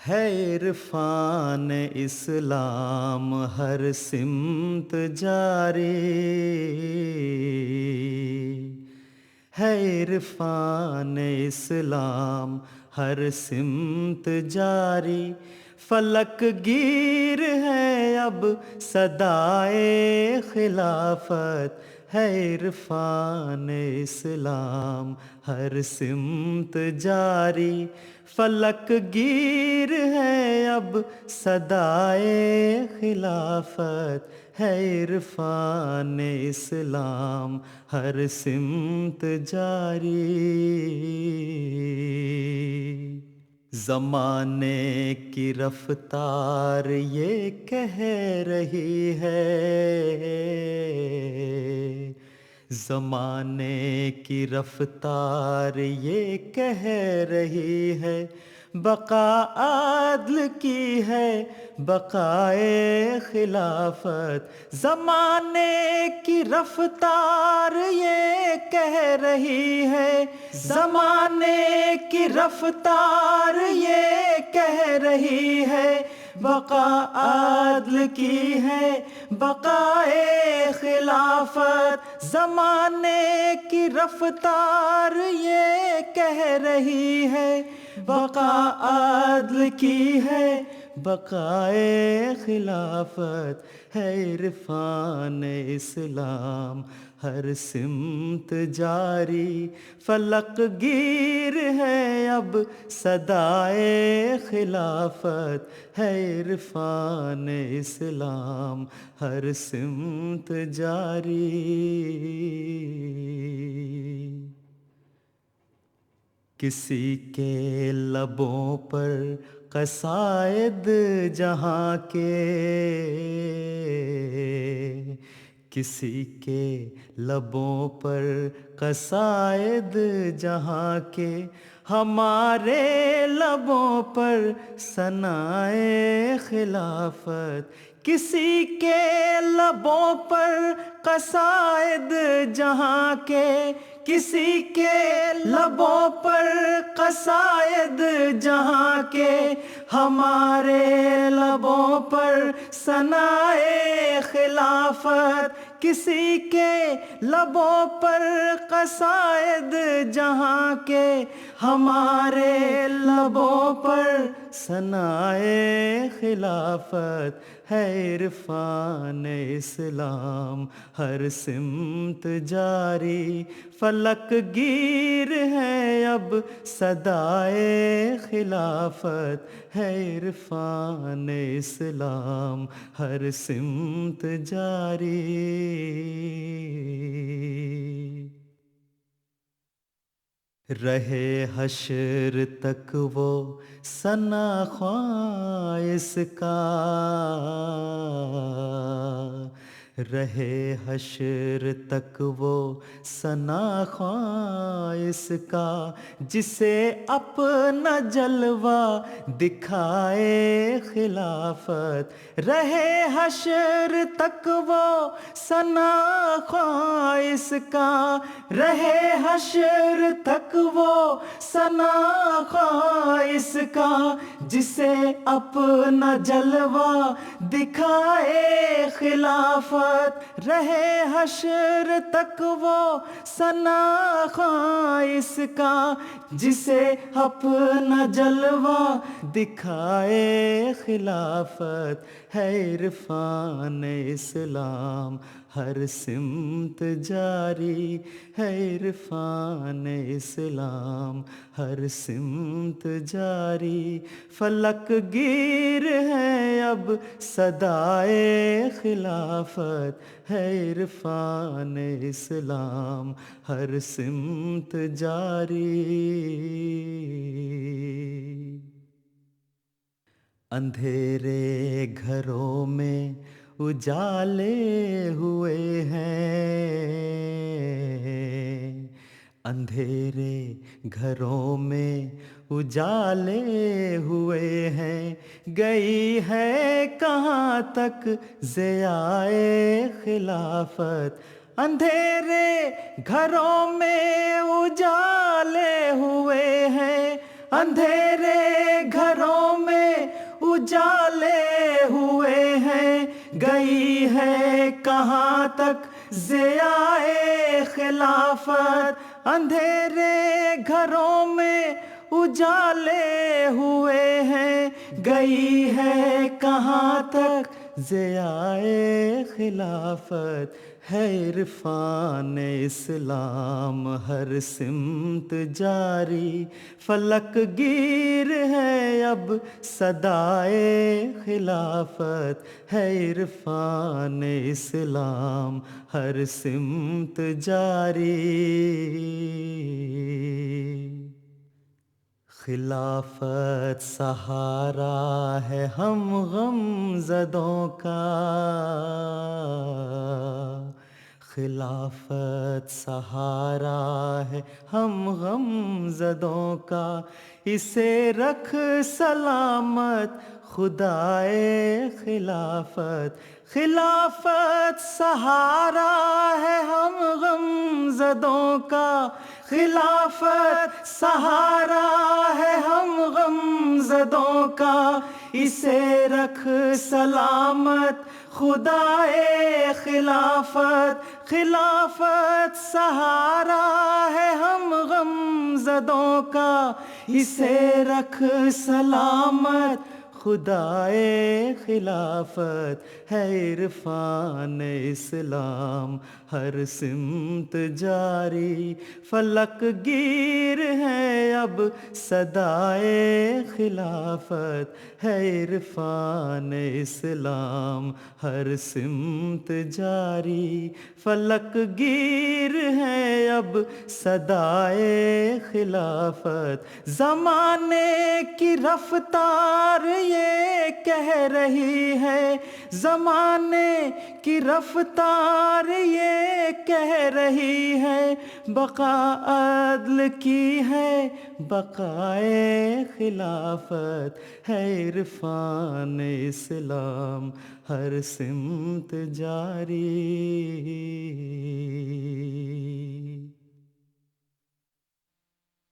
ہے عرفان اسلام ہر سمت جاری، ہے عرفان اسلام ہر سمت جاری، فلک گیر ہے اب صدائے خلافت، ہے عرفان اسلام ہر سمت جاری، فلک گیر ہے اب صدائے خلافت، ہے عرفان اسلام ہر سمت جاری۔ زمانے کی رفتار یہ کہہ رہی ہے، زمانے کی رفتار یہ کہہ رہی ہے، بقا عدل کی ہے بقائے خلافت، زمانے کی رفتار یہ کہہ رہی ہے، زمانے کی رفتار یہ کہہ رہی ہے، بقا عدل کی ہے بقائے خلافت، زمانے کی رفتار یہ کہہ رہی ہے، بقا عدل کی ہے بقائے خلافت، ہے عرفان اسلام ہر سمت جاری، فلک گیر ہے اب صدائے خلافت، ہے عرفان اسلام ہر سمت جاری۔ کسی کے لبوں پر قصائد جہاں کے، کسی کے لبوں پر قصائد جہاں کے، ہمارے لبوں پر ثنائے خلافت، کسی کے لبوں پر قصائد جہاں کے، کسی کے لبوں پر قصائد جہاں کے، ہمارے لبوں پر ثنائے خلافت، کسی کے لبوں پر قصائد جہاں کے، ہمارے لبوں پر ثنائے خلافت، ہے عرفان اسلام ہر سمت جاری، فلک گیر ہے اب صدائے خلافت، ہے عرفان اسلام ہر سمت جاری۔ رہے حشر تک وہ ثنا خواں اس کا، رہے حشر تک وہ ثنا خواں اس کا، جسے اپنا جلوہ دکھائے خلافت، رہے حشر تک وہ ثنا خواں اس کا، رہے حشر تک وہ ثنا خواں اس کا، جسے اپنا جلوہ دکھائے خلافت، رہے حشر تک وہ ثنا خواں اس کا، جسے اپنا جلوہ دکھائے خلافت، ہے عرفان اسلام ہر سمت جاری، ہے عرفان اسلام ہر سمت جاری، فلک گیر ہے اب صدائے خلافت، ہے عرفان اسلام ہر سمت جاری۔ اندھیرے گھروں میں اجالے ہوئے ہیں، اندھیرے گھروں میں اجالے ہوئے ہیں، گئی ہے کہاں تک ضیائے خلافت، اندھیرے گھروں میں اجالے ہوئے ہیں، اندھیرے گھروں میں اجالے ہوئے ہیں، گئی ہے کہاں تک ضیائے خلافت، اندھیرے گھروں میں اجالے ہوئے ہیں، گئی ہے کہاں تک ضیائے خلافت، ہے عرفان اسلام ہر سمت جاری، فلک گیر ہے اب صدائے خلافت، ہے عرفان اسلام ہر سمت جاری۔ خلافت سہارا ہے ہم غم زدوں کا، خلافت سہارا ہے ہم غم زدوں کا، اسے رکھ سلامت خدائے خلافت، خلافت سہارا ہے ہم غم زدوں کا، خلافت سہارا ہے ہم غم زدوں کا، اسے رکھ سلامت خدائے خلافت، خلافت سہارا ہے ہم غم زدوں کا، اسے رکھ سلامت خدائے خلافت، ہے عرفان اسلام ہر سمت جاری، فلک گیر ہے اب صدائے خلافت، ہے عرفان اسلام ہر سمت جاری، فلک گیر ہے اب صدائے خلافت، زمانے کی رفتار یہ کہہ رہی ہے، زمانے کی رفتار یہ کہہ رہی ہے، بقا عدل کی ہے بقائے خلافت، ہے عرفان اسلام ہر سمت جاری۔